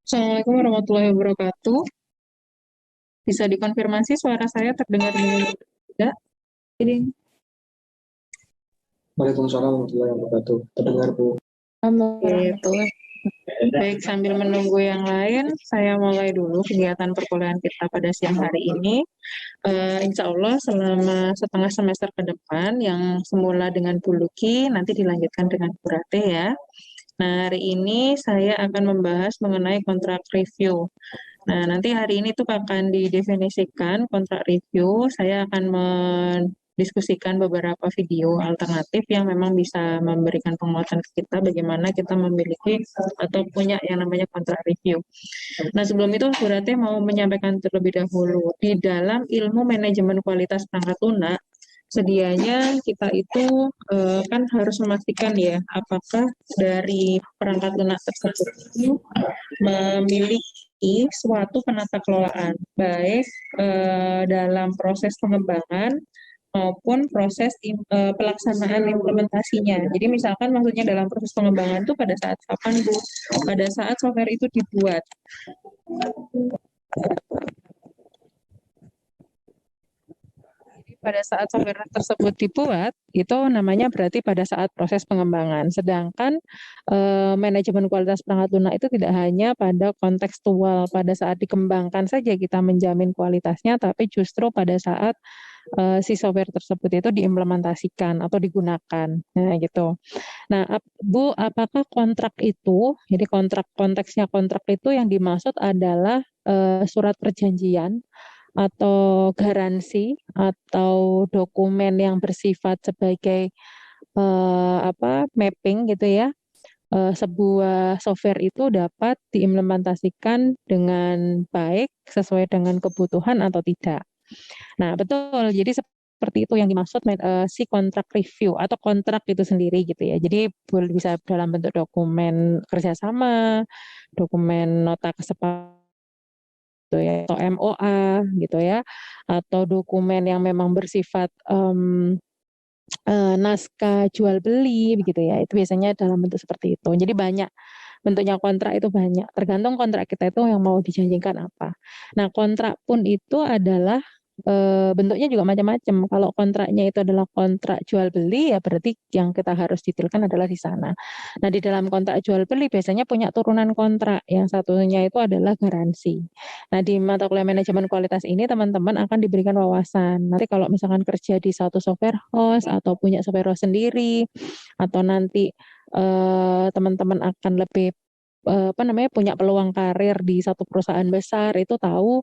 Assalamualaikum warahmatullahi wabarakatuh. Bisa dikonfirmasi suara saya terdengar dengan tidak? Ini. Waalaikumsalam warahmatullahi wabarakatuh. Terdengar Bu. Gitu. Baik, sambil menunggu yang lain, saya mulai dulu kegiatan perkuliahan kita pada siang hari ini. Insya Allah selama setengah semester ke depan, yang semula dengan Bu Luki, nanti dilanjutkan dengan Bu Rate ya. Nah, hari ini saya akan membahas mengenai kontrak review. Nah, nanti hari ini tuh akan didefinisikan kontrak review. Saya akan mendiskusikan beberapa video alternatif yang memang bisa memberikan penguatan ke kita bagaimana kita memiliki atau punya yang namanya kontrak review. Nah, sebelum itu berarti mau menyampaikan terlebih dahulu di dalam ilmu manajemen kualitas perangkat lunak sedianya kita itu kan harus memastikan ya apakah dari perangkat lunak tersebut itu memiliki suatu penata kelolaan baik dalam proses pengembangan maupun proses pelaksanaan implementasinya. Jadi misalkan maksudnya dalam proses pengembangan itu pada saat kapan Bu? Pada saat software itu dibuat. Pada saat software tersebut dibuat, itu namanya berarti pada saat proses pengembangan. Sedangkan manajemen kualitas perangkat lunak itu tidak hanya pada kontekstual, pada saat dikembangkan saja kita menjamin kualitasnya, tapi justru pada saat si software tersebut itu diimplementasikan atau digunakan. Nah, gitu. Nah, Bu, apakah kontrak itu, jadi konteksnya kontrak itu yang dimaksud adalah surat perjanjian atau garansi atau dokumen yang bersifat sebagai mapping gitu ya, sebuah software itu dapat diimplementasikan dengan baik sesuai dengan kebutuhan atau tidak. Nah, betul. Jadi seperti itu yang dimaksud si kontrak review atau kontrak itu sendiri gitu ya. Jadi bisa dalam bentuk dokumen kerjasama, dokumen nota kesepakatan gitu ya, atau MOA gitu ya, atau dokumen yang memang bersifat naskah jual beli begitu ya, itu biasanya dalam bentuk seperti itu. Jadi banyak bentuknya kontrak itu banyak, tergantung kontrak kita itu yang mau dijanjikan apa. Nah, kontrak pun itu adalah bentuknya juga macam-macam. Kalau kontraknya itu adalah kontrak jual beli, ya berarti yang kita harus detailkan adalah di sana. Nah, di dalam kontrak jual beli biasanya punya turunan kontrak. Yang satunya itu adalah garansi. Nah, di mata kuliah manajemen kualitas ini teman-teman akan diberikan wawasan. Nanti kalau misalkan kerja di satu software house atau punya software house sendiri, atau nanti teman-teman akan lebih punya peluang karir di satu perusahaan besar, itu tahu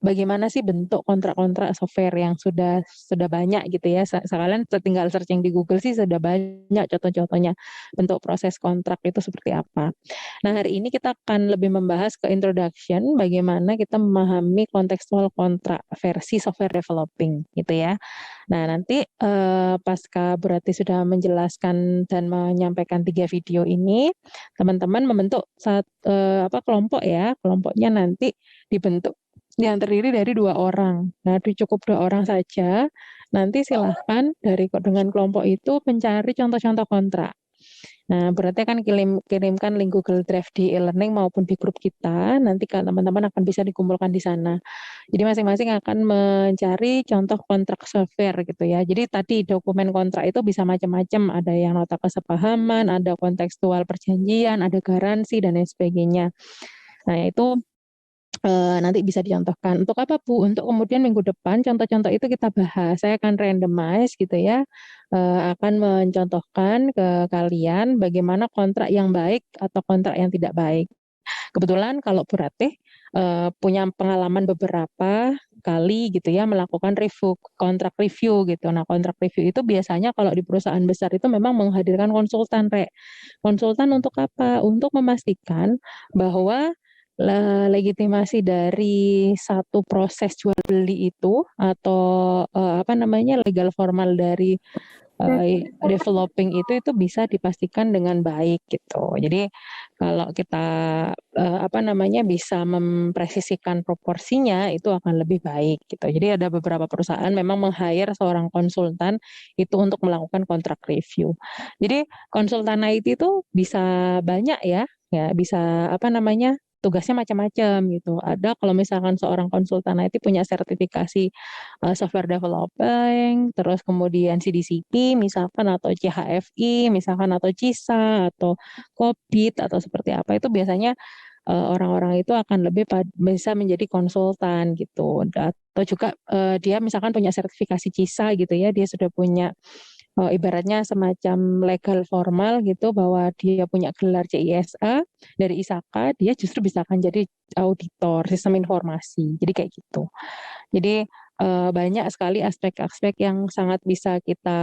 bagaimana sih bentuk kontrak-kontrak software yang sudah banyak gitu ya. Sekalian tinggal searching di Google sih sudah banyak contoh-contohnya bentuk proses kontrak itu seperti apa. Nah, hari ini kita akan lebih membahas ke introduction bagaimana kita memahami kontekstual kontrak versi software developing gitu ya. Nah, nanti pasca berarti sudah menjelaskan dan menyampaikan 3 video ini, teman-teman membentuk kelompok ya. Kelompoknya nanti dibentuk yang terdiri dari 2 orang. Nah, cukup 2 orang saja. Nanti silahkan dengan kelompok itu mencari contoh-contoh kontrak. Nah, berarti kan kirimkan link Google Drive di e-learning maupun di grup kita. Nanti kan teman-teman akan bisa dikumpulkan di sana. Jadi masing-masing akan mencari contoh kontrak software gitu ya. Jadi tadi dokumen kontrak itu bisa macam-macam. Ada yang nota kesepahaman, ada kontekstual perjanjian, ada garansi dan lain sebagainya. Nah, itu nanti bisa dicontohkan. Untuk apa Bu? Untuk kemudian minggu depan contoh-contoh itu kita bahas. Saya akan randomize gitu ya, akan mencontohkan ke kalian bagaimana kontrak yang baik atau kontrak yang tidak baik. Kebetulan kalau Bu Ratih punya pengalaman beberapa kali gitu ya melakukan kontrak review gitu. Nah, kontrak review itu biasanya kalau di perusahaan besar itu memang menghadirkan konsultan, Konsultan untuk apa? Untuk memastikan bahwa legitimasi dari satu proses jual beli itu atau legal formal dari developing itu bisa dipastikan dengan baik gitu. Jadi kalau kita bisa mempresisikan proporsinya itu akan lebih baik gitu. Jadi ada beberapa perusahaan memang meng-hire seorang konsultan itu untuk melakukan kontrak review. Jadi konsultan IT itu bisa banyak ya. Ya, bisa apa namanya? Tugasnya macam-macam gitu. Ada kalau misalkan seorang konsultan IT punya sertifikasi software developing, terus kemudian CDCP misalkan atau CHFI misalkan atau CISA atau COBIT atau seperti apa itu biasanya orang-orang itu akan lebih bisa menjadi konsultan gitu. Atau juga dia misalkan punya sertifikasi CISA gitu ya, dia sudah punya ibaratnya semacam legal formal gitu bahwa dia punya gelar CISA dari ISAKA, dia justru bisa akan jadi auditor sistem informasi. Jadi kayak gitu. Jadi banyak sekali aspek-aspek yang sangat bisa kita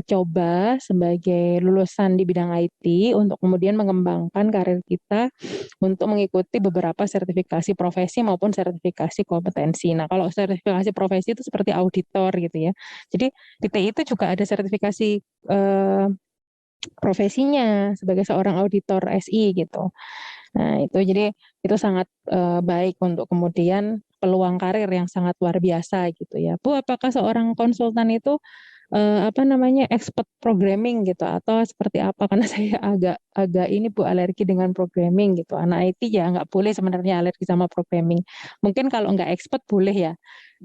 coba sebagai lulusan di bidang IT untuk kemudian mengembangkan karir kita untuk mengikuti beberapa sertifikasi profesi maupun sertifikasi kompetensi. Nah, kalau sertifikasi profesi itu seperti auditor gitu ya. Jadi di TI itu juga ada sertifikasi profesinya sebagai seorang auditor SI gitu. Nah, itu jadi itu sangat baik untuk kemudian peluang karir yang sangat luar biasa gitu ya. Bu, apakah seorang konsultan itu apa namanya expert programming gitu atau seperti apa? Karena saya agak agak ini Bu alergi dengan programming gitu. Anak IT ya nggak boleh sebenarnya alergi sama programming. Mungkin kalau nggak expert boleh ya.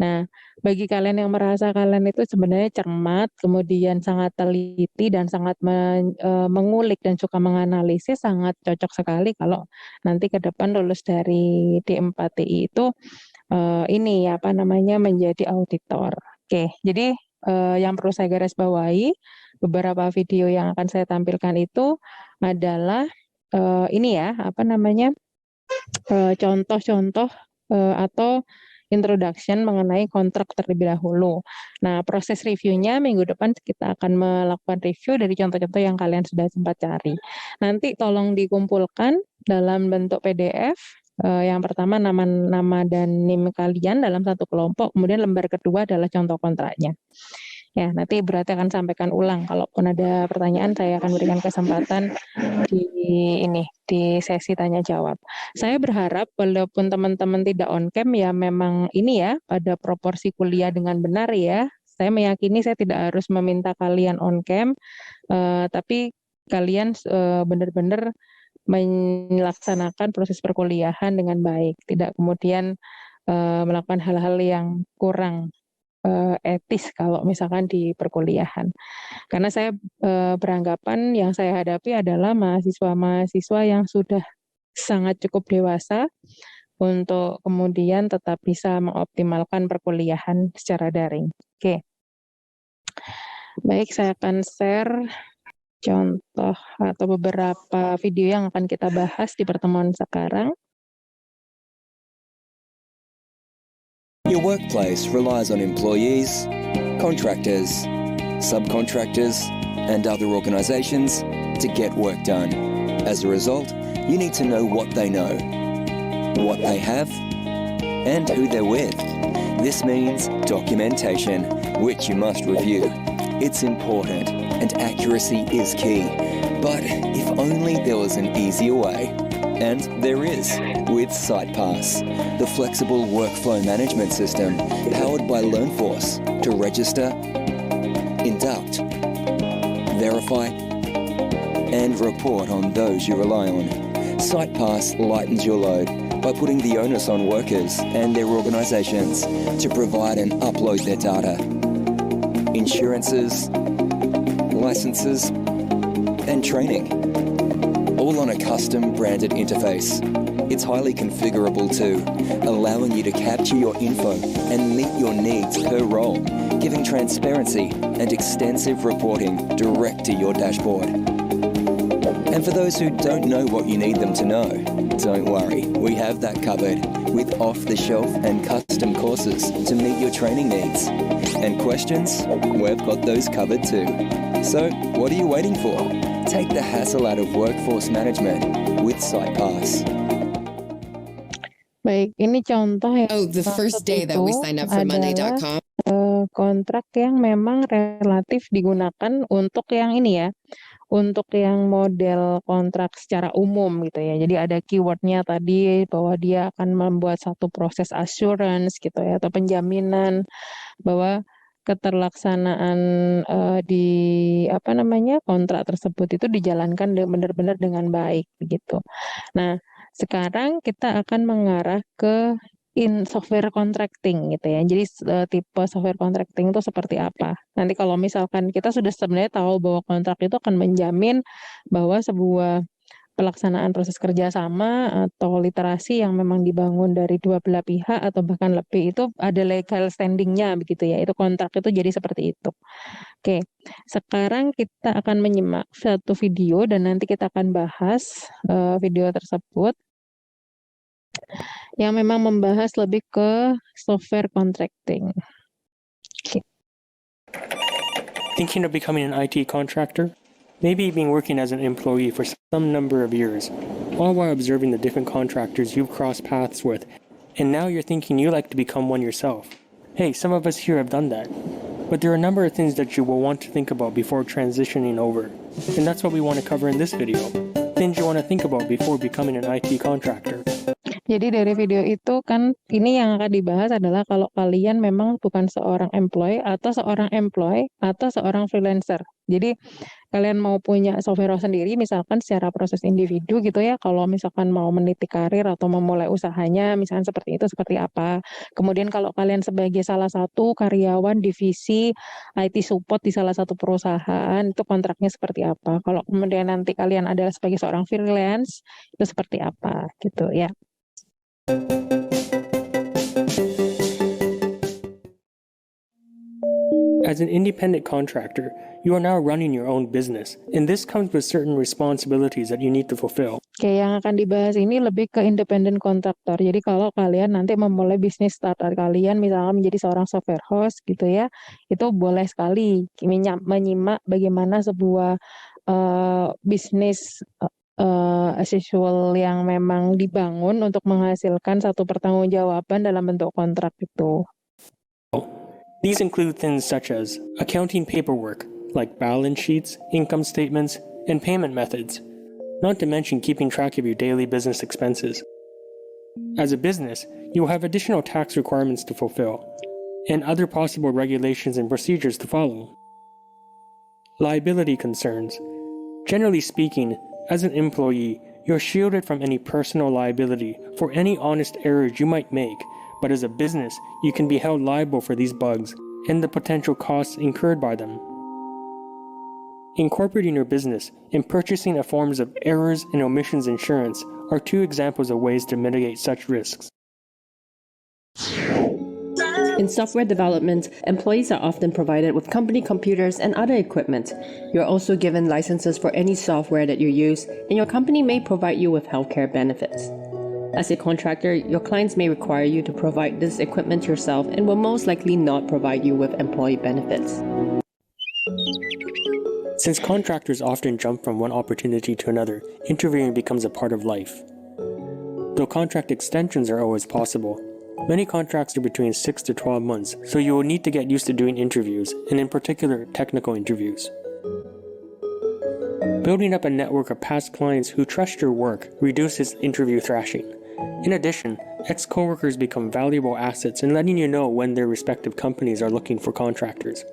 Nah, bagi kalian yang merasa kalian itu sebenarnya cermat, kemudian sangat teliti dan sangat mengulik dan suka menganalisis, sangat cocok sekali kalau nanti ke depan lulus dari D4TI itu ini apa namanya menjadi auditor. Oke, jadi yang perlu saya garis bawahi beberapa video yang akan saya tampilkan itu adalah ini ya apa namanya contoh-contoh atau introduction mengenai kontrak terlebih dahulu. Nah, proses reviewnya minggu depan kita akan melakukan review dari contoh-contoh yang kalian sudah sempat cari. Nanti tolong dikumpulkan dalam bentuk PDF. Yang pertama nama dan NIM kalian dalam satu kelompok, kemudian lembar kedua adalah contoh kontraknya. Ya, nanti berarti akan sampaikan ulang. Kalaupun ada pertanyaan, saya akan berikan kesempatan di sesi tanya jawab. Saya berharap walaupun teman-teman tidak on cam ya memang ini ya pada proporsi kuliah dengan benar ya. Saya meyakini saya tidak harus meminta kalian on cam, tapi kalian benar-benar melaksanakan proses perkuliahan dengan baik, tidak kemudian melakukan hal-hal yang kurang etis kalau misalkan di perkuliahan. Karena saya beranggapan yang saya hadapi adalah mahasiswa-mahasiswa yang sudah sangat cukup dewasa untuk kemudian tetap bisa mengoptimalkan perkuliahan secara daring. Oke. Baik, saya akan share contoh atau beberapa video yang akan kita bahas di pertemuan sekarang. Your workplace relies on employees, contractors, subcontractors, and other organisations to get work done. As a result, you need to know what they know, what they have, and who they're with. This means documentation, which you must review. It's important, and accuracy is key. But if only there was an easier way. And there is, with SitePass, the flexible workflow management system powered by LearnForce to register, induct, verify, and report on those you rely on. SitePass lightens your load by putting the onus on workers and their organisations to provide and upload their data. Insurances, licenses, and training, all on a custom branded interface. It's highly configurable too, allowing you to capture your info and meet your needs per role, giving transparency and extensive reporting direct to your dashboard. And for those who don't know what you need them to know, don't worry, we have that covered with off-the-shelf and custom courses to meet your training needs. And questions? We've got those covered too. So, what are you waiting for? Take the hassle out of workforce management with SitePass. Baik, ini contoh yang the first day that we signed up for adalah Monday.com. kontrak yang memang relatif digunakan untuk yang ini ya, untuk yang model kontrak secara umum gitu ya. Jadi ada keywordnya tadi bahwa dia akan membuat satu proses assurance gitu ya, atau penjaminan bahwa keterlaksanaan di kontrak tersebut itu dijalankan benar-benar dengan baik begitu. Nah, sekarang kita akan mengarah ke software contracting gitu ya. Jadi tipe software contracting itu seperti apa? Nanti kalau misalkan kita sudah sebenarnya tahu bahwa kontrak itu akan menjamin bahwa sebuah pelaksanaan proses kerjasama atau literasi yang memang dibangun dari dua belah pihak atau bahkan lebih itu ada legal standingnya begitu ya. Itu kontrak itu jadi seperti itu. Oke, sekarang kita akan menyimak satu video dan nanti kita akan bahas video tersebut yang memang membahas lebih ke software contracting. Thinking of becoming an IT contractor? Maybe you've been working as an employee for some number of years, all while observing the different contractors you've crossed paths with, and now you're thinking you like to become one yourself. Hey, some of us here have done that. But there are a number of things that you will want to think about before transitioning over, and that's what we want to cover in this video. Things you want to think about before becoming an IT contractor. Jadi dari video itu kan ini yang akan dibahas adalah kalau kalian memang bukan seorang employee atau seorang freelancer. Jadi kalian mau punya software sendiri misalkan secara proses individu gitu ya. Kalau misalkan mau meniti karir atau memulai usahanya misalkan seperti itu seperti apa. Kemudian kalau kalian sebagai salah satu karyawan divisi IT support di salah satu perusahaan itu kontraknya seperti apa. Kalau kemudian nanti kalian adalah sebagai seorang freelance itu seperti apa gitu ya. As an independent contractor, you are now running your own business, and this comes with certain responsibilities that you need to fulfill. Oke, yang akan dibahas ini lebih ke independent contractor. Jadi kalau kalian nanti memulai bisnis startup kalian, misalnya menjadi seorang software host gitu ya, itu boleh sekali menyimak bagaimana sebuah bisnis as usual yang memang dibangun untuk menghasilkan satu pertanggungjawaban dalam bentuk kontrak itu. These include things such as accounting paperwork, like balance sheets, income statements, and payment methods, not to mention keeping track of your daily business expenses. As a business, you will have additional tax requirements to fulfill, and other possible regulations and procedures to follow. Liability concerns. Generally speaking, as an employee, you're shielded from any personal liability for any honest errors you might make, but as a business, you can be held liable for these bugs and the potential costs incurred by them. Incorporating your business and purchasing a forms of errors and omissions insurance are two examples of ways to mitigate such risks. In software development, employees are often provided with company computers and other equipment. You're also given licenses for any software that you use, and your company may provide you with healthcare benefits. As a contractor, your clients may require you to provide this equipment yourself and will most likely not provide you with employee benefits. Since contractors often jump from one opportunity to another, interviewing becomes a part of life. Though contract extensions are always possible, many contracts are between 6 to 12 months, so you will need to get used to doing interviews, and in particular, technical interviews. Building up a network of past clients who trust your work reduces interview thrashing. In addition, ex-coworkers become valuable assets in letting you know when their respective companies are looking for contractors.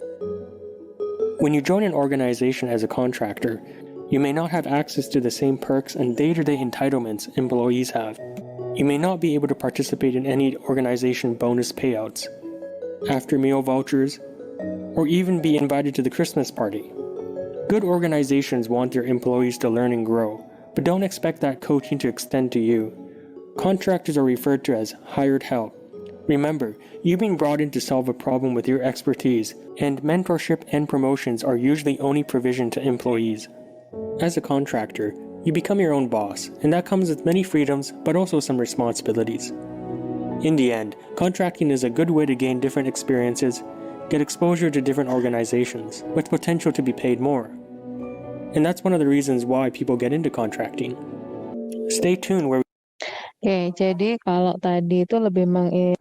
When you join an organization as a contractor, you may not have access to the same perks and day-to-day entitlements employees have. You may not be able to participate in any organization bonus payouts, after-meal vouchers, or even be invited to the Christmas party. Good organizations want their employees to learn and grow, but don't expect that coaching to extend to you. Contractors are referred to as hired help. Remember, you've been brought in to solve a problem with your expertise, and mentorship and promotions are usually only provisioned to employees. As a contractor, you become your own boss, and that comes with many freedoms but also some responsibilities. In the end, contracting is a good way to gain different experiences, get exposure to different organizations, with potential to be paid more. And that's one of the reasons why people get into contracting. Stay tuned where Oke, jadi kalau tadi itu lebih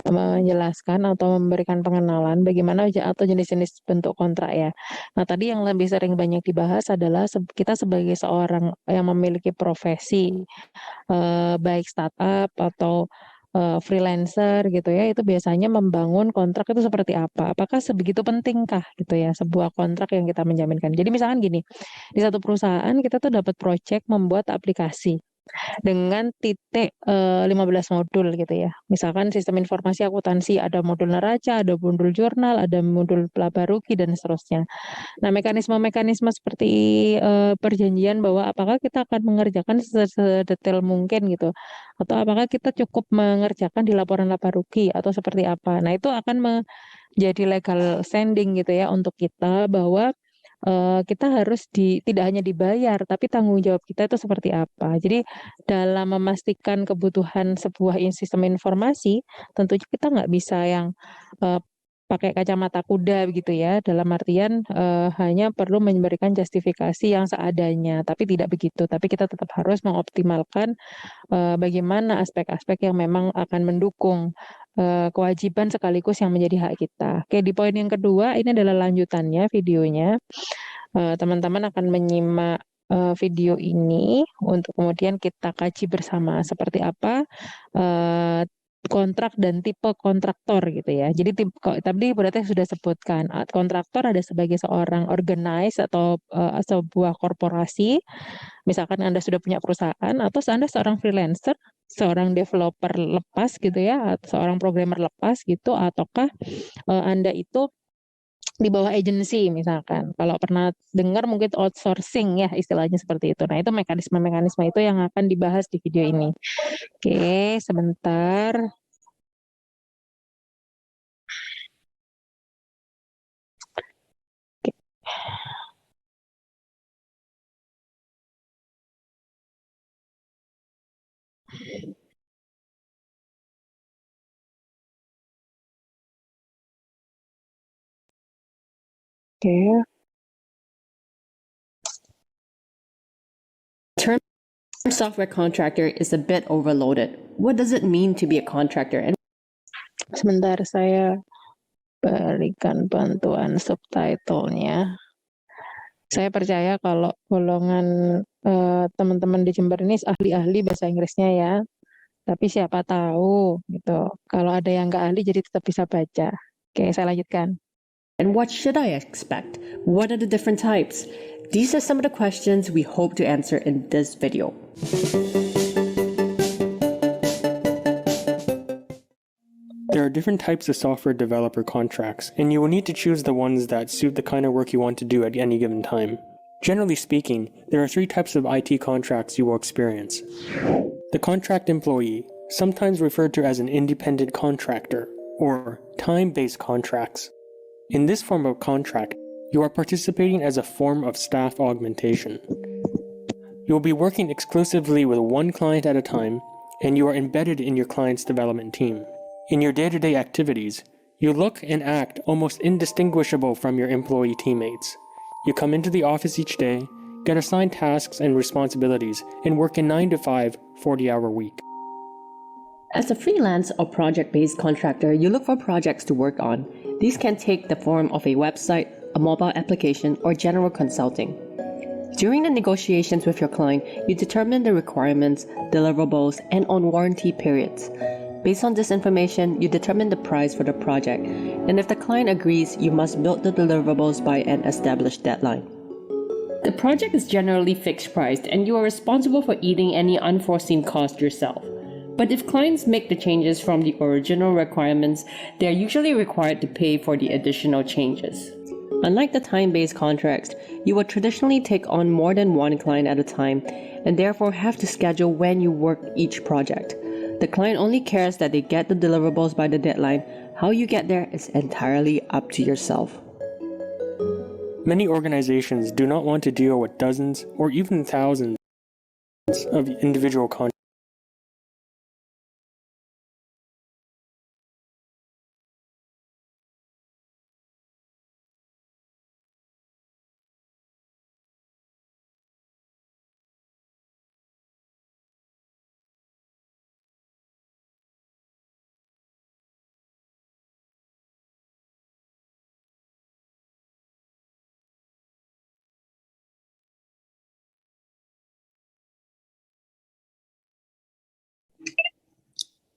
menjelaskan atau memberikan pengenalan bagaimana atau jenis-jenis bentuk kontrak ya. Nah, tadi yang lebih sering banyak dibahas adalah kita sebagai seorang yang memiliki profesi, baik startup atau freelancer gitu ya, itu biasanya membangun kontrak itu seperti apa? Apakah sebegitu pentingkah gitu ya sebuah kontrak yang kita menjaminkan? Jadi misalkan gini, di satu perusahaan kita tuh dapat project membuat aplikasi dengan titik 15 modul gitu ya. Misalkan sistem informasi akuntansi ada modul neraca, ada modul jurnal, ada modul laba rugi dan seterusnya. Nah, mekanisme-mekanisme seperti perjanjian bahwa apakah kita akan mengerjakan sedetail mungkin gitu, atau apakah kita cukup mengerjakan di laporan laba rugi atau seperti apa. Nah, itu akan menjadi legal standing gitu ya untuk kita bahwa kita harus tidak hanya dibayar, tapi tanggung jawab kita itu seperti apa. Jadi dalam memastikan kebutuhan sebuah sistem informasi, tentunya kita nggak bisa yang eh, pakai kacamata kuda begitu ya, dalam artian hanya perlu memberikan justifikasi yang seadanya, tapi tidak begitu. Tapi kita tetap harus mengoptimalkan bagaimana aspek-aspek yang memang akan mendukung kewajiban sekaligus yang menjadi hak kita. Oke, di poin yang kedua, ini adalah lanjutannya videonya. Teman-teman akan menyimak video ini untuk kemudian kita kaji bersama seperti apa eh, kontrak dan tipe kontraktor gitu ya. Jadi tadi berarti sudah sebutkan kontraktor ada sebagai seorang organize atau sebuah korporasi. Misalkan Anda sudah punya perusahaan atau Anda seorang freelancer, seorang developer lepas gitu ya, atau seorang programmer lepas gitu, ataukah Anda itu di bawah agensi misalkan. Kalau pernah dengar mungkin outsourcing ya istilahnya seperti itu. Nah, itu mekanisme-mekanisme itu yang akan dibahas di video ini. Oke, sebentar. Oke. Oke. Term software contractor is a bit overloaded. What does it mean to be a contractor? And Sebentar saya berikan bantuan subtitlenya. Saya percaya kalau golongan teman-teman di Jember ini ahli-ahli bahasa Inggrisnya ya. Tapi siapa tahu gitu. Kalau ada yang nggak ahli jadi tetap bisa baca. Oke, saya lanjutkan. And what should I expect? What are the different types? These are some of the questions we hope to answer in this video. There are different types of software developer contracts, and you will need to choose the ones that suit the kind of work you want to do at any given time. Generally speaking, there are three types of IT contracts you will experience. The contract employee, sometimes referred to as an independent contractor, or time-based contracts. In this form of contract, you are participating as a form of staff augmentation. You will be working exclusively with one client at a time, and you are embedded in your client's development team. In your day-to-day activities, you look and act almost indistinguishable from your employee teammates. You come into the office each day, get assigned tasks and responsibilities, and work a 9 to 5, 40-hour week. As a freelance or project-based contractor, you look for projects to work on. These can take the form of a website, a mobile application, or general consulting. During the negotiations with your client, you determine the requirements, deliverables, and on-warranty periods. Based on this information, you determine the price for the project, and if the client agrees, you must build the deliverables by an established deadline. The project is generally fixed priced, and you are responsible for eating any unforeseen cost yourself. But if clients make the changes from the original requirements, they are usually required to pay for the additional changes. Unlike the time-based contracts, you will traditionally take on more than one client at a time, and therefore have to schedule when you work each project. The client only cares that they get the deliverables by the deadline. How you get there is entirely up to yourself. Many organizations do not want to deal with dozens or even thousands of individual contracts.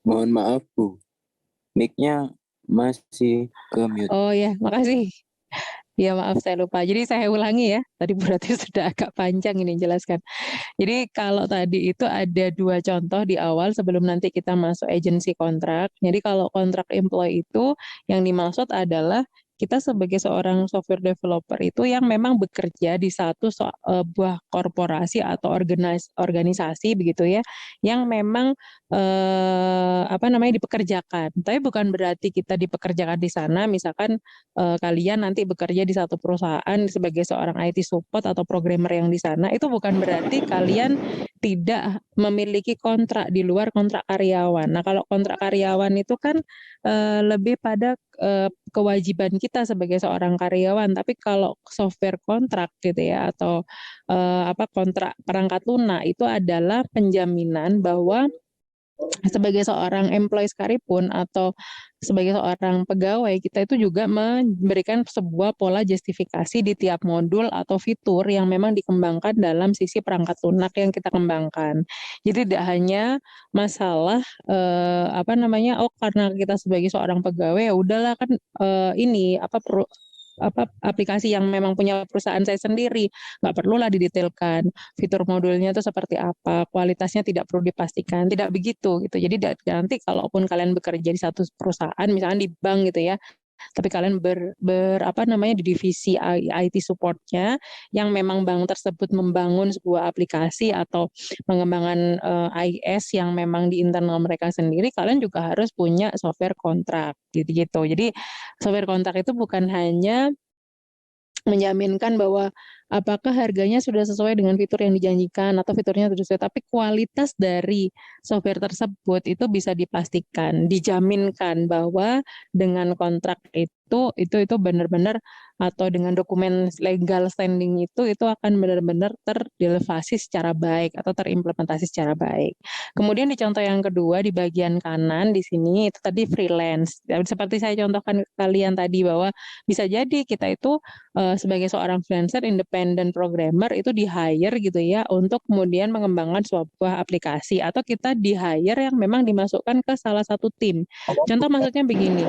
Mohon maaf Bu, mic-nya masih ke mute. Oh ya, makasih. Ya maaf saya lupa. Jadi saya ulangi ya. Tadi berarti sudah agak panjang ini jelaskan. Jadi kalau tadi itu ada dua contoh di awal sebelum nanti kita masuk agency kontrak. Jadi kalau kontrak employee itu yang dimaksud adalah kita sebagai seorang software developer itu yang memang bekerja di satu buah korporasi atau organisasi begitu ya, yang memang dipekerjakan. Tapi bukan berarti kita dipekerjakan di sana. Misalkan kalian nanti bekerja di satu perusahaan sebagai seorang IT support atau programmer yang di sana, itu bukan berarti kalian tidak memiliki kontrak di luar kontrak karyawan. Nah, kalau kontrak karyawan itu kan lebih pada kewajiban kita sebagai seorang karyawan. Tapi kalau software kontrak gitu ya, atau kontrak perangkat lunak itu adalah penjaminan bahwa sebagai seorang employee sekalipun atau sebagai seorang pegawai, kita itu juga memberikan sebuah pola justifikasi di tiap modul atau fitur yang memang dikembangkan dalam sisi perangkat lunak yang kita kembangkan. Jadi tidak hanya masalah karena kita sebagai seorang pegawai ya udahlah kan aplikasi yang memang punya perusahaan saya sendiri, nggak perlulah didetailkan fitur modulnya itu seperti apa, kualitasnya tidak perlu dipastikan, tidak begitu gitu. Jadi nanti kalaupun kalian bekerja di satu perusahaan, misalnya di bank gitu ya, tapi kalian di divisi IT supportnya yang memang bank tersebut membangun sebuah aplikasi atau pengembangan IS yang memang di internal mereka sendiri, kalian juga harus punya software kontrak gitu. Jadi software kontrak itu bukan hanya menjaminkan bahwa apakah harganya sudah sesuai dengan fitur yang dijanjikan atau fiturnya sudah sesuai, tapi kualitas dari software tersebut itu bisa dipastikan, dijaminkan bahwa dengan kontrak itu benar-benar atau dengan dokumen legal standing itu akan benar-benar terdelevasi secara baik atau terimplementasi secara baik. Kemudian di contoh yang kedua di bagian kanan di sini itu tadi freelance. Seperti saya contohkan ke kalian tadi bahwa bisa jadi kita itu sebagai seorang freelancer independent programmer itu di-hire gitu ya untuk kemudian mengembangkan sebuah aplikasi, atau kita di-hire yang memang dimasukkan ke salah satu tim. Contoh maksudnya begini,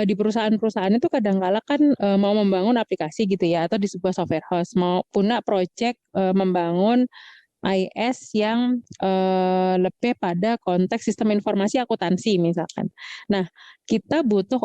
di perusahaan-perusahaan itu kadang-kala kan mau membangun aplikasi gitu ya, atau di sebuah software house mau punya project membangun IS yang lebih pada konteks sistem informasi akuntansi misalkan. Nah, kita butuh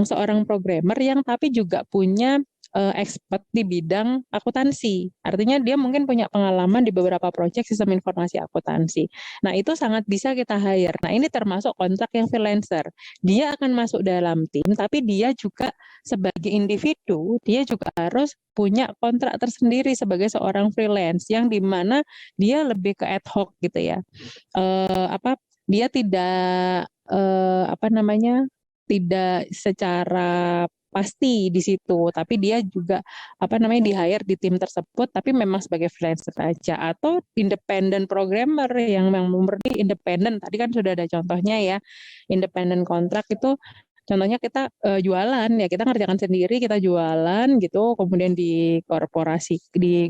seorang programmer yang tapi juga punya expert di bidang akuntansi. Artinya dia mungkin punya pengalaman di beberapa proyek sistem informasi akuntansi. Nah, itu sangat bisa kita hire. Nah, ini termasuk kontrak yang freelancer. Dia akan masuk dalam tim, tapi dia juga sebagai individu, dia juga harus punya kontrak tersendiri sebagai seorang freelance, yang dimana dia lebih ke ad hoc gitu ya. Dia tidak tidak secara pasti di situ, tapi dia juga di-hire di tim tersebut, tapi memang sebagai freelancer saja, atau independent programmer yang memang murni independen. Tadi kan sudah ada contohnya ya, independent kontrak itu contohnya kita jualan ya, kita ngerjakan sendiri, kita jualan gitu, kemudian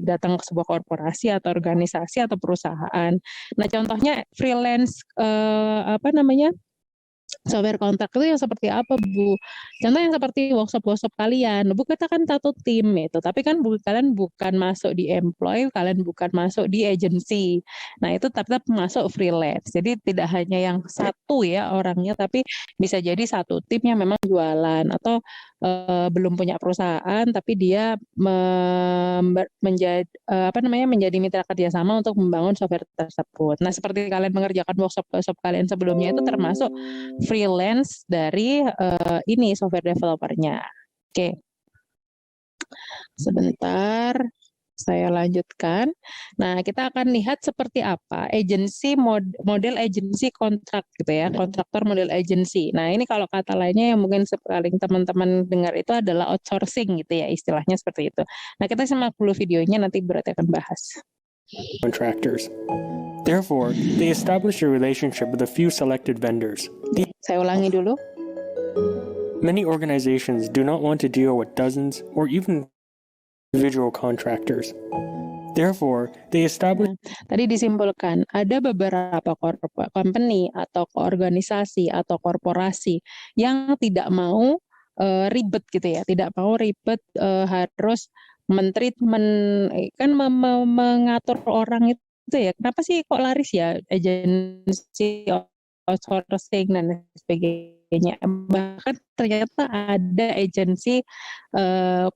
datang ke sebuah korporasi atau organisasi atau perusahaan. Nah, contohnya freelance software kontrak itu yang seperti apa, Bu? Contoh yang seperti workshop kalian. Bu, kita kan satu tim itu, tapi kan kalian bukan masuk di employee, kalian bukan masuk di agency. Nah, itu tetap masuk freelance. Jadi tidak hanya yang satu ya orangnya, tapi bisa jadi satu tim yang memang jualan atau belum punya perusahaan, tapi dia menjadi mitra kerjasama untuk membangun software tersebut. Nah, seperti kalian mengerjakan workshop kalian sebelumnya itu termasuk freelance dari software developernya. Oke. Sebentar, saya lanjutkan. Nah, kita akan lihat seperti apa model agency kontrak gitu ya, kontraktor model agency. Nah, ini kalau kata lainnya yang mungkin paling teman-teman dengar itu adalah outsourcing gitu ya, istilahnya seperti itu. Nah, kita simak dulu videonya, nanti berarti akan bahas. Contractors. Therefore, they establish a relationship with a few selected vendors. Saya ulangi dulu. Many organizations do not want to deal with dozens or even individual contractors. Therefore, they establish Tadi disimpulkan ada beberapa company atau organisasi atau korporasi yang tidak mau ribet gitu ya, tidak mau ribet harus mentreatment kan mengatur orang itu ya. Kenapa sih kok laris ya agensi outsourcing dan sebagainya. Bahkan ternyata ada agensi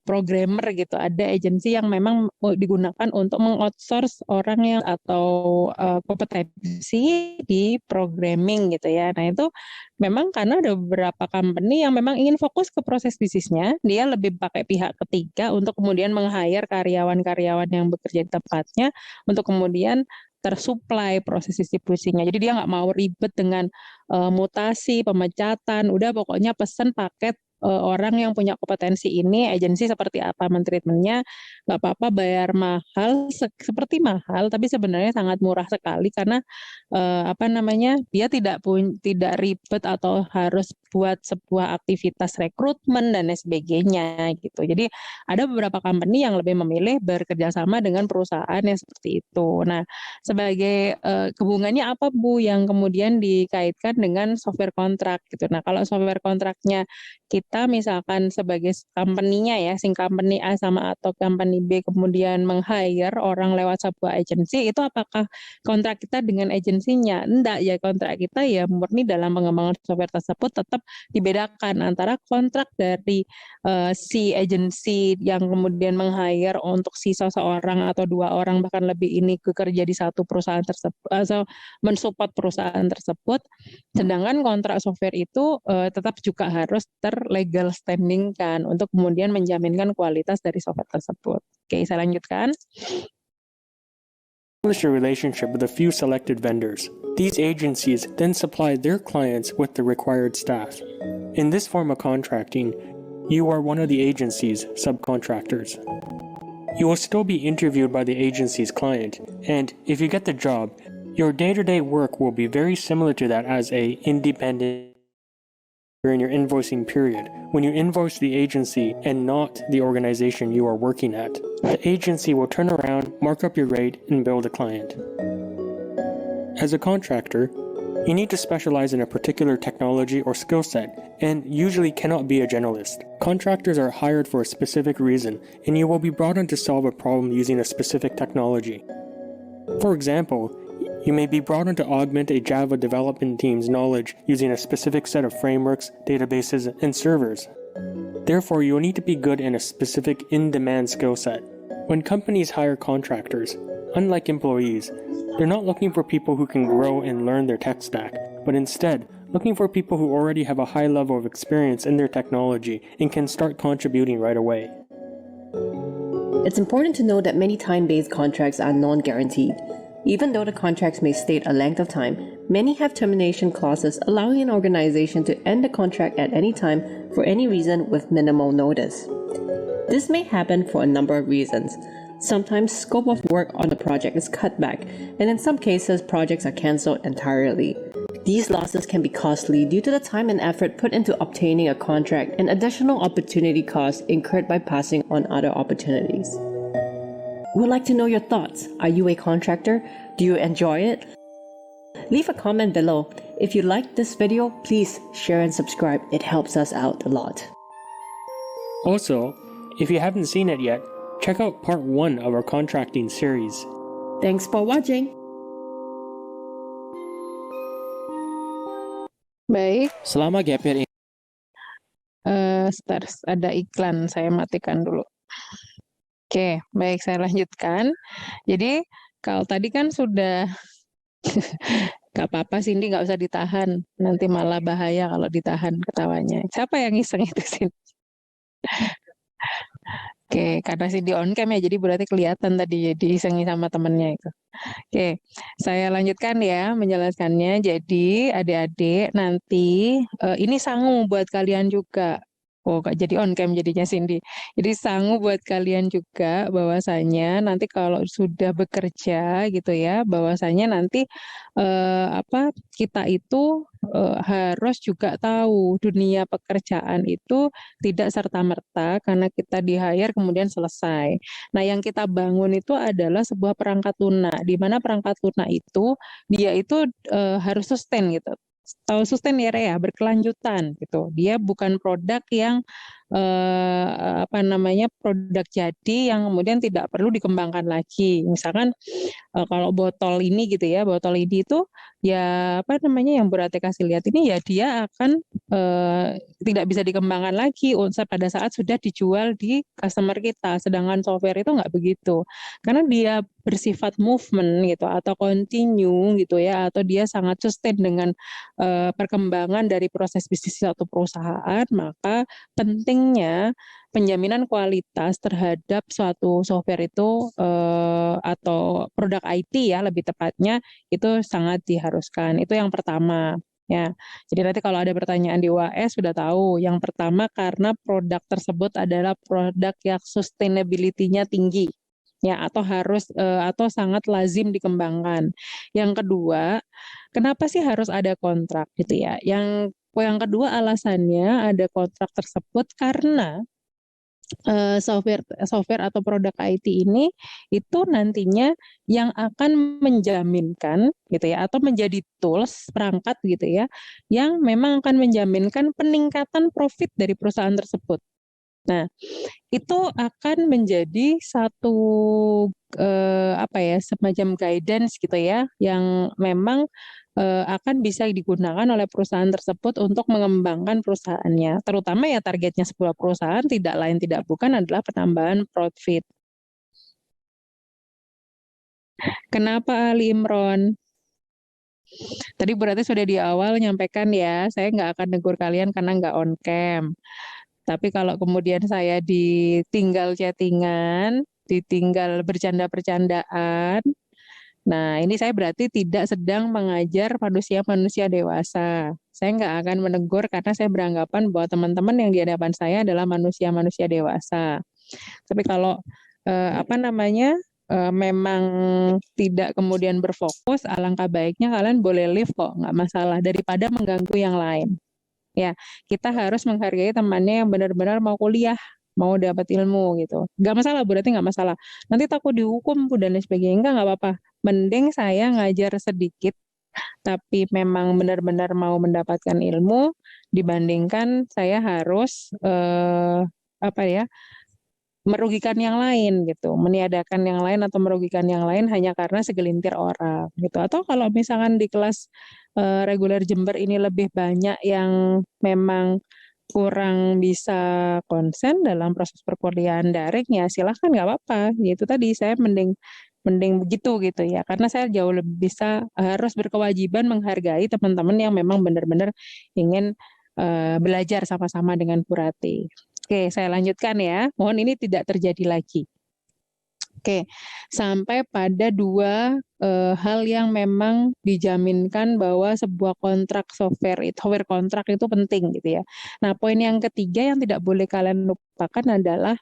programmer gitu, ada agensi yang memang digunakan untuk mengoutsource orang yang atau kompetensi di programming gitu ya. Nah itu memang karena ada beberapa company yang memang ingin fokus ke proses bisnisnya, dia lebih pakai pihak ketiga untuk kemudian meng-hire karyawan-karyawan yang bekerja di tempatnya untuk kemudian tersuplai proses distribusinya. Jadi dia nggak mau ribet dengan mutasi, pemecatan, udah pokoknya pesen paket orang yang punya kompetensi ini, agensi seperti apa mentreatmentnya, nggak apa-apa bayar mahal, seperti mahal, tapi sebenarnya sangat murah sekali karena dia tidak ribet atau harus buat sebuah aktivitas rekrutmen dan lain sebagainya gitu. Jadi ada beberapa company yang lebih memilih bekerja sama dengan perusahaan yang seperti itu. Nah, sebagai hubungannya apa Bu yang kemudian dikaitkan dengan software kontrak gitu. Nah, kalau software kontraknya kita misalkan sebagai company-nya ya, sing company A sama atau company B kemudian meng-hire orang lewat sebuah agensi, itu apakah kontrak kita dengan agensinya? Enggak ya, kontrak kita ya murni dalam pengembangan software tersebut tetap dibedakan antara kontrak dari si agensi yang kemudian meng-hire untuk si seseorang atau dua orang bahkan lebih ini bekerja di satu perusahaan tersebut atau mensupport perusahaan tersebut, sedangkan kontrak software itu tetap juga harus terlegal standing kan untuk kemudian menjaminkan kualitas dari software tersebut. Oke, saya lanjutkan. establish a relationship with a few selected vendors. These agencies then supply their clients with the required staff. In this form of contracting, you are one of the agency's subcontractors. You will still be interviewed by the agency's client, and if you get the job, your day-to-day work will be very similar to that as a independent during your invoicing period, when you invoice the agency and not the organization you are working at. The agency will turn around, mark up your rate, and bill the client. As a contractor, you need to specialize in a particular technology or skill set, and usually cannot be a generalist. Contractors are hired for a specific reason, and you will be brought in to solve a problem using a specific technology. For example, you may be brought in to augment a Java development team's knowledge using a specific set of frameworks, databases, and servers. Therefore, you will need to be good in a specific in-demand skill set. When companies hire contractors, unlike employees, they're not looking for people who can grow and learn their tech stack, but instead, looking for people who already have a high level of experience in their technology and can start contributing right away. It's important to note that many time-based contracts are non-guaranteed. Even though the contracts may state a length of time, many have termination clauses allowing an organization to end the contract at any time for any reason with minimal notice. This may happen for a number of reasons. Sometimes scope of work on the project is cut back, and in some cases, projects are cancelled entirely. These losses can be costly due to the time and effort put into obtaining a contract and additional opportunity costs incurred by passing on other opportunities. We'd like to know your thoughts. Are you a contractor? Do you enjoy it? Leave a comment below. If you liked this video, please share and subscribe. It helps us out a lot. Also, if you haven't seen it yet, check out part 1 of our contracting series. Thanks for watching. Baik, Selama gap year ini ada iklan, saya matikan dulu. Oke, baik saya lanjutkan. Jadi kalau tadi kan sudah gak apa-apa Cindy, nggak usah ditahan. Nanti malah bahaya kalau ditahan ketawanya. Siapa yang iseng itu Cindy? Oke, karena Cindy on cam ya, jadi berarti kelihatan tadi diisengin sama temennya itu. Oke, saya lanjutkan ya menjelaskannya. Jadi adik-adik nanti ini sangu buat kalian juga. Oh, Kak, jadi on cam jadinya Cindy. Jadi sangu buat kalian juga bahwasanya nanti kalau sudah bekerja gitu ya, bahwasanya nanti kita itu harus juga tahu dunia pekerjaan itu tidak serta-merta karena kita di-hire kemudian selesai. Nah, yang kita bangun itu adalah sebuah perangkat lunak, di mana perangkat lunak itu dia itu harus sustain gitu. Tahu sustain ya Rea, berkelanjutan gitu. Dia bukan produk yang produk jadi yang kemudian tidak perlu dikembangkan lagi. Misalkan kalau botol ini gitu ya, botol ini itu ya yang Bu Rate kasih lihat ini ya dia akan tidak bisa dikembangkan lagi pada saat sudah dijual di customer kita. Sedangkan software itu nggak begitu. Karena dia bersifat movement gitu atau continue gitu ya, atau dia sangat sustain dengan perkembangan dari proses bisnis suatu perusahaan, maka pentingnya penjaminan kualitas terhadap suatu software itu atau produk IT ya lebih tepatnya itu sangat diharuskan. Itu yang pertama. Ya, jadi nanti kalau ada pertanyaan di UAS sudah tahu. Yang pertama karena produk tersebut adalah produk yang sustainability-nya tinggi, ya atau sangat lazim dikembangkan. Yang kedua, kenapa sih harus ada kontrak gitu ya? Yang kedua alasannya ada kontrak tersebut karena software atau produk IT ini itu nantinya yang akan menjaminkan gitu ya atau menjadi tools perangkat gitu ya yang memang akan menjaminkan peningkatan profit dari perusahaan tersebut. Nah, itu akan menjadi satu semacam guidance gitu ya yang memang akan bisa digunakan oleh perusahaan tersebut untuk mengembangkan perusahaannya. Terutama ya targetnya sebuah perusahaan tidak lain tidak bukan adalah penambahan profit. Kenapa Ali Imron? Tadi berarti sudah di awal nyampaikan ya, saya nggak akan negur kalian karena nggak on cam. Tapi kalau kemudian saya ditinggal chattingan, ditinggal bercanda-bercandaan, nah ini saya berarti tidak sedang mengajar manusia-manusia dewasa. Saya nggak akan menegur karena saya beranggapan bahwa teman-teman yang di hadapan saya adalah manusia-manusia dewasa. Tapi kalau memang tidak kemudian berfokus, alangkah baiknya kalian boleh leave kok, nggak masalah daripada mengganggu yang lain. Ya, kita harus menghargai temannya yang benar-benar mau kuliah, mau dapat ilmu gitu. Nggak masalah, berarti nggak masalah. Nanti takut dihukum dan lain sebagainya, nggak apa-apa. Mending saya ngajar sedikit, tapi memang benar-benar mau mendapatkan ilmu, dibandingkan saya harus merugikan yang lain gitu, meniadakan yang lain atau merugikan yang lain hanya karena segelintir orang gitu. Atau kalau misalkan di kelas reguler Jember ini lebih banyak yang memang kurang bisa konsen dalam proses perkuliahan daring ya silahkan nggak apa-apa. Itu tadi saya mending begitu gitu ya karena saya jauh lebih bisa harus berkewajiban menghargai teman-teman yang memang benar-benar ingin belajar sama-sama dengan Bu Rati. Oke, saya lanjutkan ya. Mohon ini tidak terjadi lagi. Oke, sampai pada dua hal yang memang dijaminkan bahwa sebuah kontrak software kontrak itu penting gitu ya. Nah, poin yang ketiga yang tidak boleh kalian lupakan adalah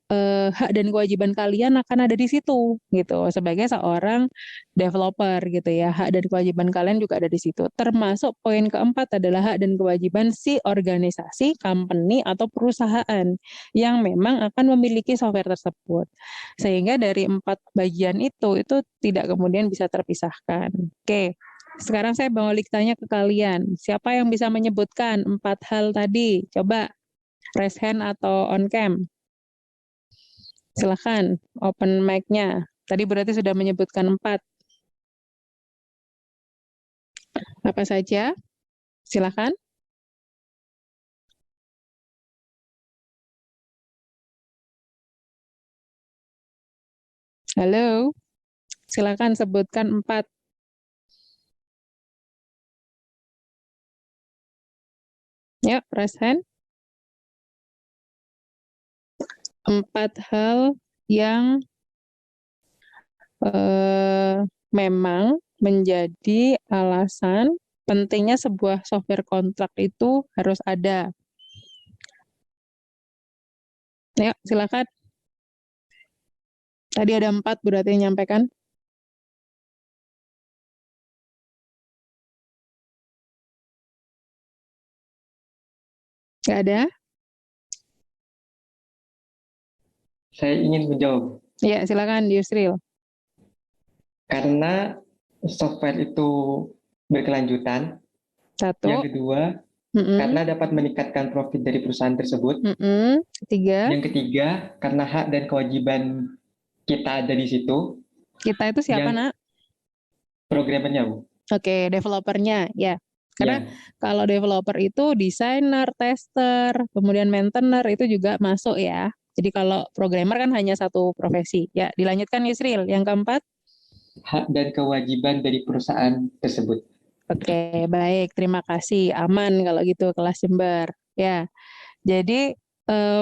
hak dan kewajiban kalian akan ada di situ gitu sebagai seorang developer gitu ya. Hak dan kewajiban kalian juga ada di situ. Termasuk poin keempat adalah hak dan kewajiban si organisasi, company atau perusahaan yang memang akan memiliki software tersebut. Sehingga dari 4 bagian itu tidak kemudian bisa terpisahkan. Oke. Sekarang saya balik tanya ke kalian. Siapa yang bisa menyebutkan 4 hal tadi? Coba raise hand atau on cam. Silakan, open mic-nya. Tadi berarti sudah menyebutkan 4. Apa saja? Silakan. Halo, silakan sebutkan 4. Yuk, raise hand. 4 hal yang memang menjadi alasan pentingnya sebuah software kontrak itu harus ada. Ya, silakan. Tadi ada 4 berarti yang nyampaikan. Nggak ada? Saya ingin menjawab. Ya, silakan Yusril. Karena software itu berkelanjutan. Satu. Yang kedua, karena dapat meningkatkan profit dari perusahaan tersebut. Ketiga. Yang ketiga, karena hak dan kewajiban kita ada di situ. Kita itu siapa, Nak? Programmernya, Bu. Oke, developernya, ya. Karena kalau developer itu desainer, tester, kemudian maintainer itu juga masuk ya. Jadi kalau programmer kan hanya satu profesi. Ya, dilanjutkan Yusril. Yang keempat? Hak dan kewajiban dari perusahaan tersebut. Oke, baik. Terima kasih. Aman kalau gitu kelas Jember. Ya, jadi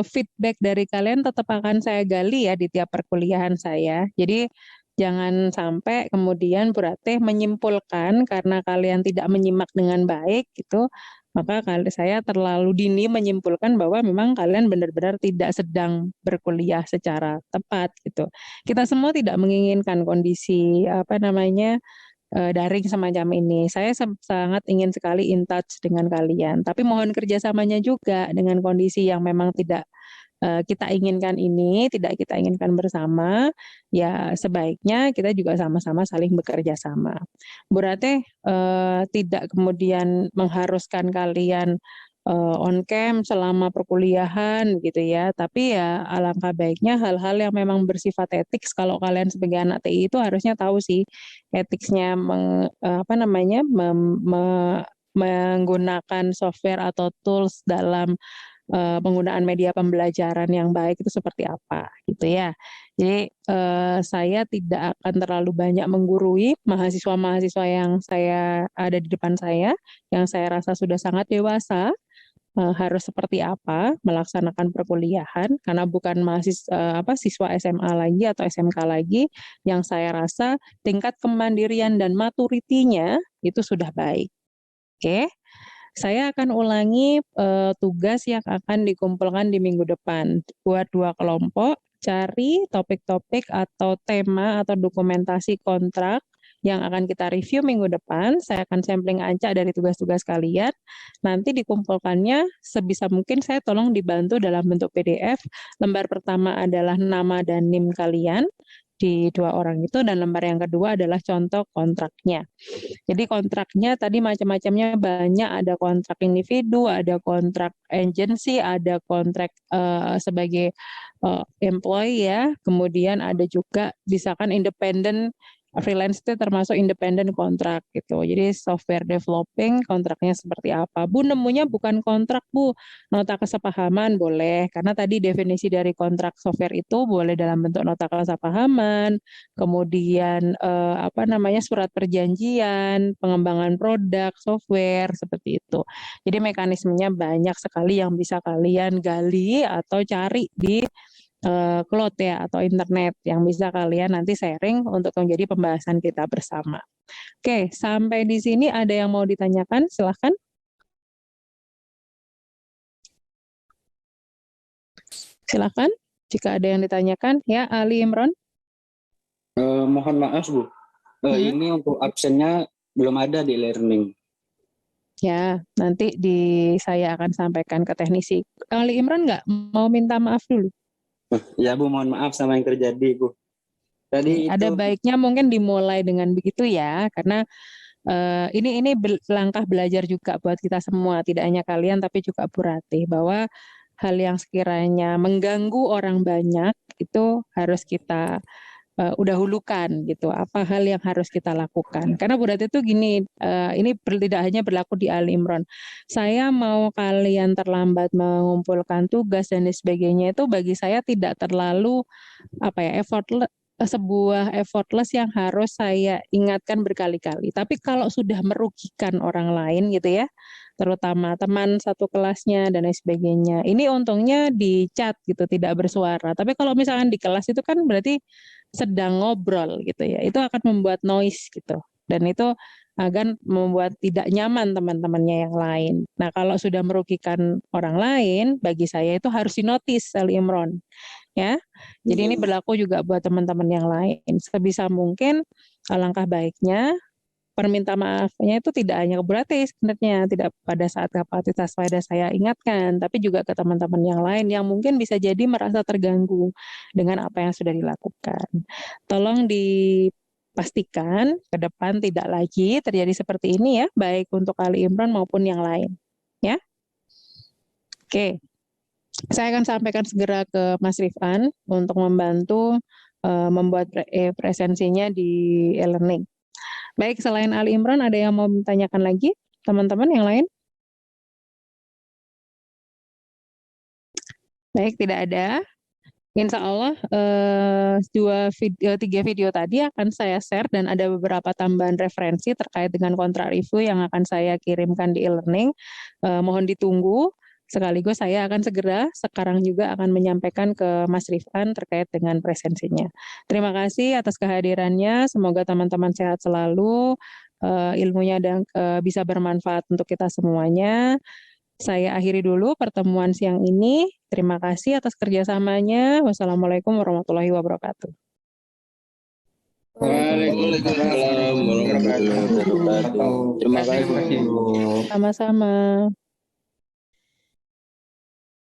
feedback dari kalian tetap akan saya gali ya di tiap perkuliahan saya. Jadi jangan sampai kemudian berarti menyimpulkan karena kalian tidak menyimak dengan baik gitu, maka saya terlalu dini menyimpulkan bahwa memang kalian benar-benar tidak sedang berkuliah secara tepat gitu. Kita semua tidak menginginkan kondisi daring semacam ini. Saya sangat ingin sekali in touch dengan kalian, tapi mohon kerjasamanya juga dengan kondisi yang memang tidak kita inginkan ini, tidak kita inginkan bersama, ya sebaiknya kita juga sama-sama saling bekerja sama. Berarti tidak kemudian mengharuskan kalian on cam selama perkuliahan gitu ya, tapi ya alangkah baiknya hal-hal yang memang bersifat etik, kalau kalian sebagai anak TI itu harusnya tahu sih etiknya menggunakan software atau tools dalam penggunaan media pembelajaran yang baik itu seperti apa gitu ya. Jadi saya tidak akan terlalu banyak menggurui mahasiswa-mahasiswa yang saya ada di depan saya, yang saya rasa sudah sangat dewasa, harus seperti apa melaksanakan perkuliahan, karena bukan siswa SMA lagi atau SMK lagi, yang saya rasa tingkat kemandirian dan maturitinya itu sudah baik. Oke. Saya akan ulangi tugas yang akan dikumpulkan di minggu depan. Buat 2 kelompok, cari topik-topik atau tema atau dokumentasi kontrak yang akan kita review minggu depan. Saya akan sampling acak dari tugas-tugas kalian. Nanti dikumpulkannya sebisa mungkin saya tolong dibantu dalam bentuk PDF. Lembar pertama adalah nama dan NIM kalian di 2 orang itu, dan lembar yang kedua adalah contoh kontraknya. Jadi kontraknya tadi macam-macamnya banyak, ada kontrak individu, ada kontrak agency, ada kontrak sebagai employee ya, kemudian ada juga misalkan independent freelance itu termasuk independent kontrak gitu. Jadi software developing kontraknya seperti apa. Bu, nemunya bukan kontrak Bu, nota kesepahaman boleh, karena tadi definisi dari kontrak software itu boleh dalam bentuk nota kesepahaman, kemudian surat perjanjian, pengembangan produk, software, seperti itu. Jadi mekanismenya banyak sekali yang bisa kalian gali atau cari di cloud ya atau internet yang bisa kalian nanti sharing untuk menjadi pembahasan kita bersama. Oke, sampai di sini ada yang mau ditanyakan? Silahkan. Silahkan, jika ada yang ditanyakan. Ya, Ali Imron. Mohon maaf Bu, ini untuk absennya belum ada di learning. Ya, nanti saya akan sampaikan ke teknisi. Ali Imron nggak mau minta maaf dulu? Ya Bu, mohon maaf sama yang terjadi Bu. Tadi ada baiknya mungkin dimulai dengan begitu ya, karena ini langkah belajar juga buat kita semua, tidak hanya kalian tapi juga Bu Ratih, bahwa hal yang sekiranya mengganggu orang banyak itu harus kita dahulukan gitu, apa hal yang harus kita lakukan. Karena Bu Ratih itu gini, ini tidak hanya berlaku di Ali Imron. Saya mau kalian terlambat mengumpulkan tugas dan sebagainya itu bagi saya tidak terlalu sebuah effortless yang harus saya ingatkan berkali-kali. Tapi kalau sudah merugikan orang lain gitu ya, terutama teman satu kelasnya dan lain sebagainya, ini untungnya di chat gitu, tidak bersuara. Tapi kalau misalkan di kelas itu kan berarti sedang ngobrol gitu ya, itu akan membuat noise gitu. Dan itu agar membuat tidak nyaman teman-temannya yang lain. Nah, kalau sudah merugikan orang lain, bagi saya itu harus dinotis, Ali Imron. Ya, jadi ini berlaku juga buat teman-teman yang lain. Sebisa mungkin, alangkah baiknya perminta maafnya itu tidak hanya ke Bu Rati sebenarnya, tidak pada saat kapasitas saya ingatkan, tapi juga ke teman-teman yang lain yang mungkin bisa jadi merasa terganggu dengan apa yang sudah dilakukan. Tolong dipastikan ke depan tidak lagi terjadi seperti ini ya, baik untuk Ali Imron maupun yang lain. Ya, oke. Saya akan sampaikan segera ke Mas Rifan untuk membantu membuat presensinya di e-learning. Baik, selain Ali Imron, ada yang mau menanyakan lagi? Teman-teman yang lain? Baik, tidak ada. Insya Allah 3 video tadi akan saya share dan ada beberapa tambahan referensi terkait dengan kontrak review yang akan saya kirimkan di e-learning. Mohon ditunggu. Sekaligus saya akan segera sekarang juga akan menyampaikan ke Mas Rifan terkait dengan presensinya. Terima kasih atas kehadirannya. Semoga teman-teman sehat selalu, ilmunya dan bisa bermanfaat untuk kita semuanya. Saya akhiri dulu pertemuan siang ini. Terima kasih atas kerjasamanya. Wassalamualaikum warahmatullahi wabarakatuh. Waalaikumsalam warahmatullahi wabarakatuh. Terima kasih. Sama-sama.